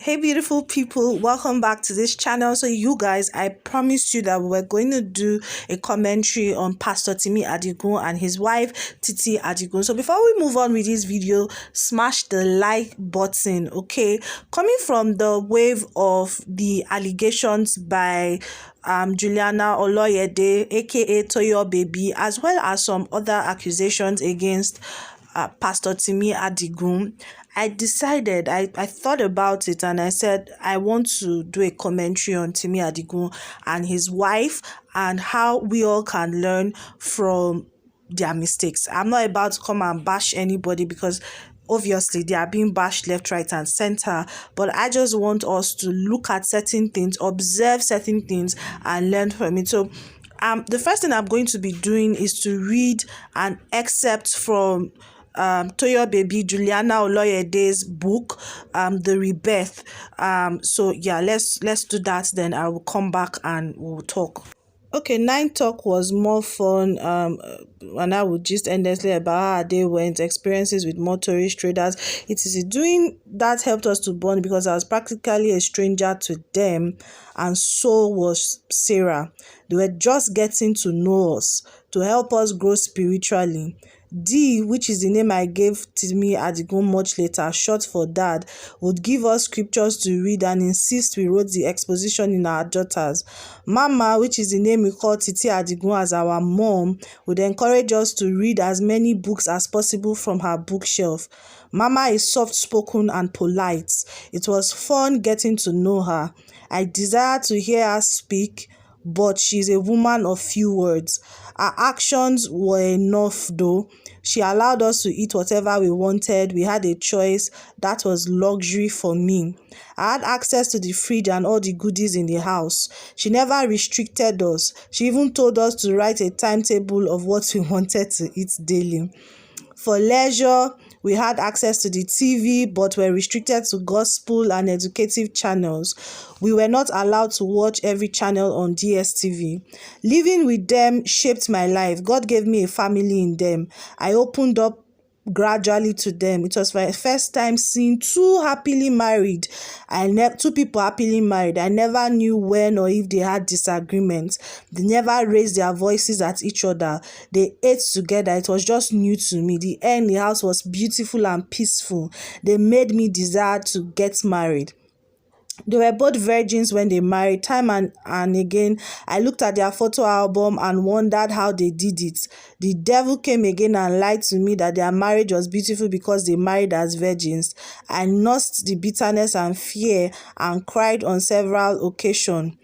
Hey beautiful people, welcome back to this channel. So you guys, I promised you that we're going to do a commentary on Pastor Timi Adigun and his wife Titi Adigun. So before we move on with this video, smash the like button, okay? Coming from the wave of the allegations by Juliana Oloyede, aka Toyo Baby, as well as some other accusations against Pastor Timi Adigun, I decided, I thought about it and I said, I want to do a commentary on Timi Adigun and his wife and how we all can learn from their mistakes. I'm not about to come and bash anybody because obviously they are being bashed left, right, and center. But I just want us to look at certain things, observe certain things, and learn from it. So the first thing I'm going to be doing is to read an excerpt from Toyo Baby Juliana Oloyede's book, The Rebirth. So yeah, let's do that. Then I will come back and we'll talk. Okay, 9 talk was more fun, and I would just endlessly about how our day went, experiences with motorist traders. It is doing that helped us to bond because I was practically a stranger to them, and so was Sarah. They were just getting to know us to help us grow spiritually. D, which is the name I gave Timi Adigun much later, short for Dad, would give us scriptures to read and insist we wrote the exposition in our daughters. Mama, which is the name we call Titi Adigun as our mom, would encourage us to read as many books as possible from her bookshelf. Mama is soft-spoken and polite. It was fun getting to know her. I desired to hear her speak, but she's a woman of few words. Her actions were enough though. She allowed us to eat whatever we wanted. We had a choice. That was luxury for me. I had access to the fridge and all the goodies in the house. She never restricted us. She even told us to write a timetable of what we wanted to eat daily. For leisure, we had access to the TV, but were restricted to gospel and educative channels. We were not allowed to watch every channel on DSTV. Living with them shaped my life. God gave me a family in them. I opened up gradually to them. It was my first time seeing two happily married. Two people happily married. I never knew when or if they had disagreements. They never raised their voices at each other. They ate together. It was just new to me. The air in the house was beautiful and peaceful. They made me desire to get married. They were both virgins when they married. Time and again, I looked at their photo album and wondered how they did it. The devil came again and lied to me that their marriage was beautiful because they married as virgins. I nursed the bitterness and fear and cried on several occasions.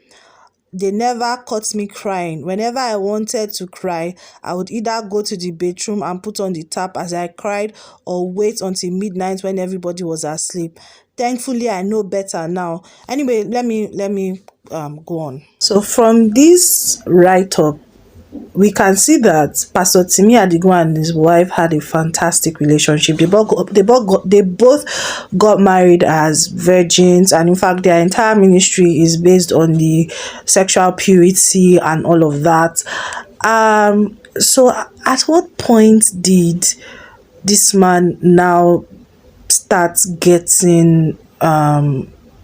They never caught me crying. Whenever I wanted to cry, I would either go to the bedroom and put on the tap as I cried or wait until midnight when everybody was asleep. Thankfully, I know better now. Anyway, let me go on. So from this write-up, we can see that Pastor Timi Adigun and his wife had a fantastic relationship. They both got married as virgins, and in fact, their entire ministry is based on the sexual purity and all of that. So at what point did this man now start getting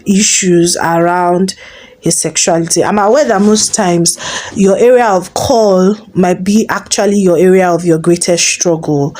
issues around his sexuality? I'm aware that most times your area of call might be actually your area of your greatest struggle.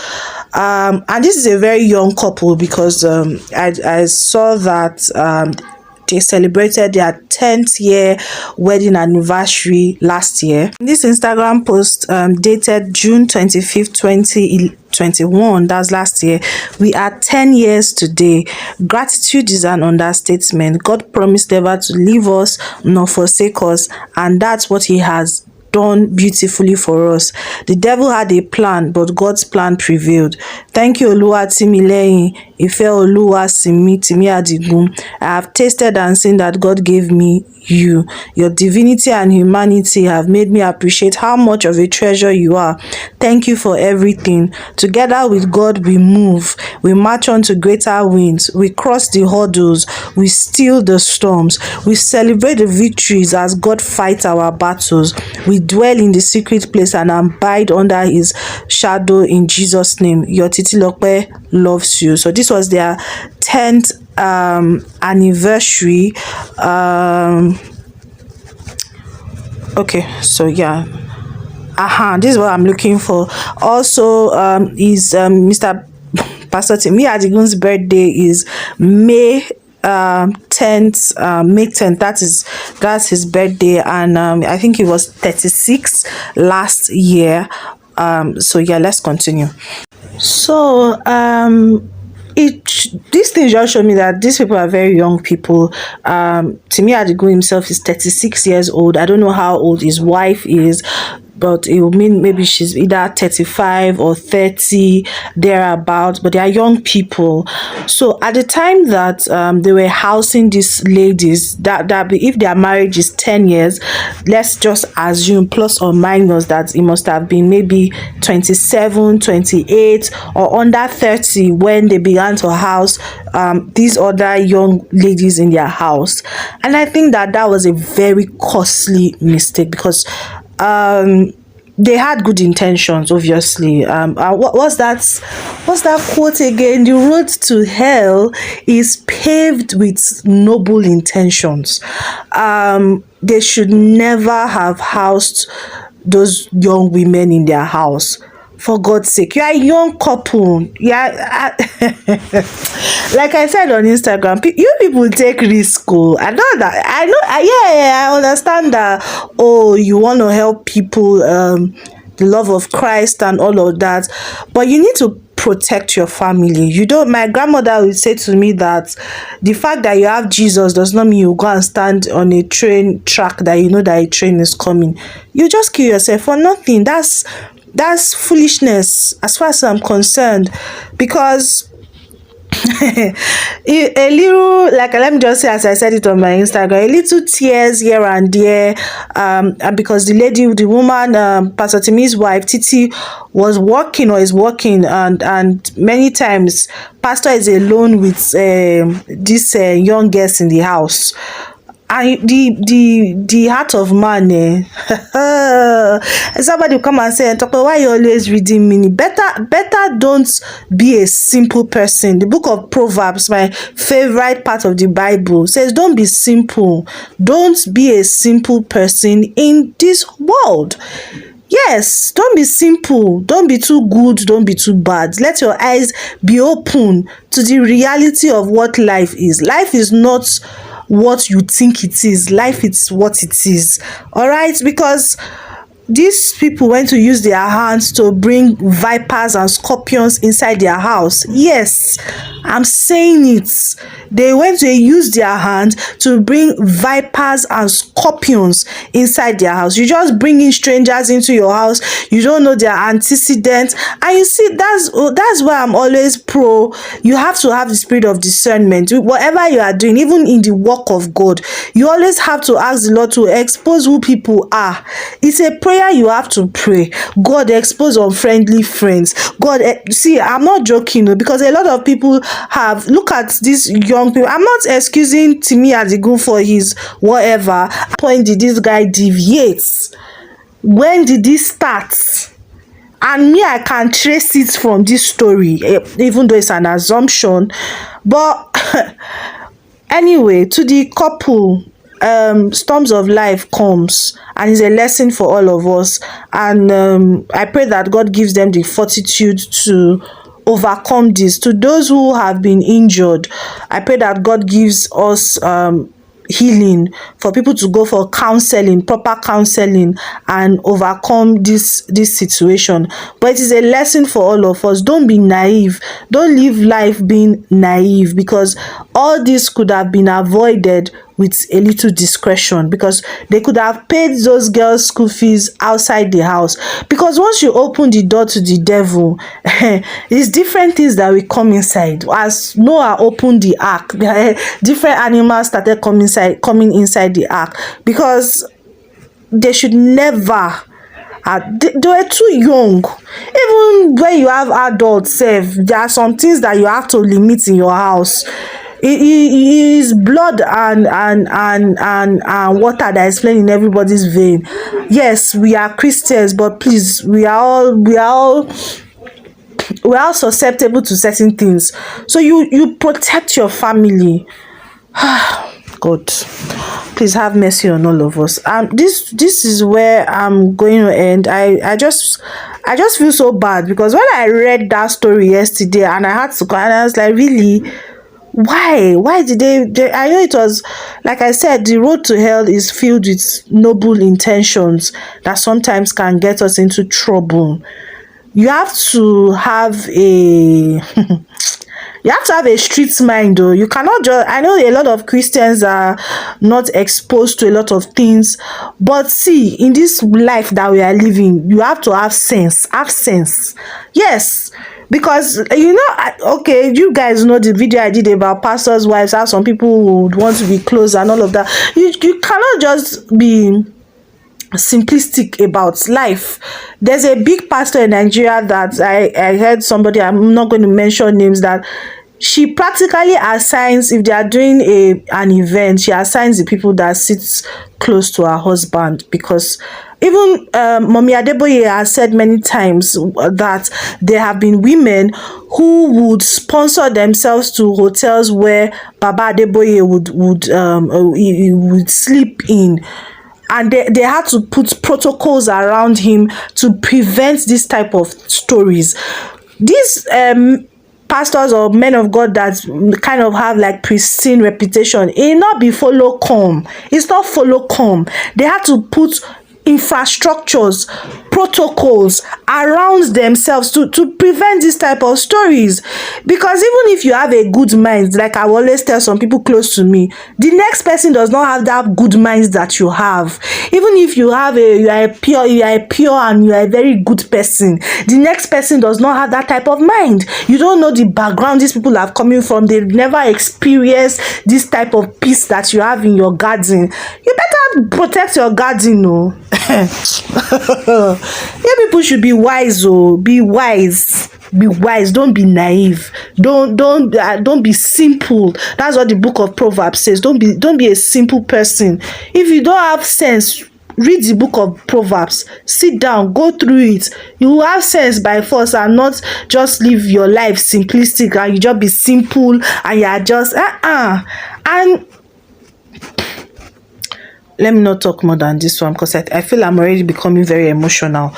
And this is a very young couple because I saw that they celebrated their 10th year wedding anniversary last year. This Instagram post dated June 25th, 2021, that's last year. We are 10 years today. Gratitude is an understatement. God promised never to leave us nor forsake us, and that's what he has done beautifully for us. The devil had a plan, but God's plan prevailed. Thank you, Oluwa Timileyin, Ife Oluwa Timi Adigun. I have tasted and seen that God gave me you. Your divinity and humanity have made me appreciate how much of a treasure you are. Thank you for everything. Together with God, we move. We march on to greater winds. We cross the hurdles. We steal the storms. We celebrate the victories as God fights our battles. We dwell in the secret place and abide under his shadow in Jesus' name. Your Titi loves you. So this this was their 10th anniversary. Okay, so yeah, this is what I'm looking for. Also, is Mr. Pastor Timi Adigun's birthday is May 10th, May 10th. That's his birthday, and I think he was 36 last year. So yeah, let's continue. So this thing just showed me that these people are very young people. Timi Adigun himself is 36 years old. I don't know how old his wife is, but it would mean maybe she's either 35 or 30, thereabouts, but they are young people. So at the time that they were housing these ladies, that if their marriage is 10 years, let's just assume plus or minus that it must have been maybe 27, 28 or under 30 when they began to house these other young ladies in their house. And I think that was a very costly mistake, because they had good intentions, obviously. What's that quote again? The road to hell is paved with noble intentions. They should never have housed those young women in their house. For God's sake, you are a young couple. Yeah, like I said on Instagram, you people take risk. I know that. I know. I understand that. Oh, you want to help people, the love of Christ and all of that, but you need to protect your family. You don't. My grandmother would say to me that the fact that you have Jesus does not mean you go and stand on a train track that you know that a train is coming. You just kill yourself for nothing. That's foolishness as far as I'm concerned, because a little, like, let me just say, as I said it on my Instagram, a little tears here and there, and because the woman, Pastor Timi's wife, Titi, was working or is working, and many times pastor is alone with this young girls in the house. And the heart of man, somebody will come and say, why you always reading me? Better don't be a simple person. The book of Proverbs, my favorite part of the Bible, says don't be simple. Don't be a simple person in this world. Yes, don't be simple. Don't be too good. Don't be too bad. Let your eyes be open to the reality of what life is. Life is not what you think it is. Life is what it is. All right, because these people went to use their hands to bring vipers and scorpions inside their house. Yes, I'm saying it. They went to use their hands to bring vipers and scorpions inside their house. You just bring in strangers into your house. You don't know their antecedents. And you see, that's why I'm always pro. You have to have the spirit of discernment. Whatever you are doing, even in the work of God, you always have to ask the Lord to expose who people are. It's a prayer you have to pray. God, expose unfriendly friends. God, see, I'm not joking, because a lot of people have, look at these young people. I'm not excusing Timi Adigun for his whatever. When did this guy deviate? When did this start? And me, I can trace it from this story, even though it's an assumption. But anyway, to the couple, storms of life comes, and it's a lesson for all of us. And I pray that God gives them the fortitude to overcome this. To those who have been injured, I pray that God gives us healing, for people to go for counseling, proper counseling, and overcome this situation. But it is a lesson for all of us. Don't be naive. Don't live life being naive, because all this could have been avoided with a little discretion, because they could have paid those girls school fees outside the house. Because once you open the door to the devil, it's different things that will come inside. As Noah opened the ark, different animals started coming inside the ark, because they should never. They were too young. Even when you have adults, there are some things that you have to limit in your house. It is blood and water that is flowing in everybody's vein. Yes, we are Christians, but please, we are all we're all susceptible to certain things. So you protect your family. God, please have mercy on all of us. This is where I'm going to end. I just feel so bad, because when I read that story yesterday and I had to go, and I was like, really, why did they I know it was, like I said, the road to hell is filled with noble intentions that sometimes can get us into trouble. You have to have a you have to have a street mind, though. You cannot just, I know a lot of Christians are not exposed to a lot of things, but see, in this life that we are living, you have to have sense. Yes, because okay, you guys know the video I did about pastors' wives, how some people would want to be close and all of that. You cannot just be simplistic about life. There's a big pastor in Nigeria that I heard somebody, I'm not going to mention names, that she practically assigns, if they are doing an event, she assigns the people that sits close to her husband, because even Mommy Adeboye has said many times that there have been women who would sponsor themselves to hotels where Baba Adeboye would sleep in, and they had to put protocols around him to prevent this type of stories. These pastors or men of God that kind of have like pristine reputation, it not be follow come. It's not follow come. They had to put infrastructures, protocols around themselves to prevent this type of stories. Because even if you have a good mind, like I always tell some people close to me, the next person does not have that good mind that you have. Even if you are a pure and you are a very good person, the next person does not have that type of mind. You don't know the background these people are coming from. They've never experienced this type of peace that you have in your garden. You better protect your garden, no. Yeah, people should be wise. Be wise. Don't be naive. Don't be simple. That's what the book of Proverbs says. Don't be a simple person. If you don't have sense, read the book of Proverbs. Sit down, go through it. You will have sense by force, and not just live your life simplistic and you just be simple and you are just and let me not talk more than this one, because I feel I'm already becoming very emotional.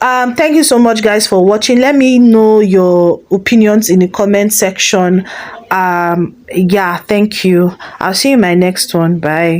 Thank you so much, guys, for watching. Let me know your opinions in the comment section. Yeah, thank you. I'll see you in my next one. Bye.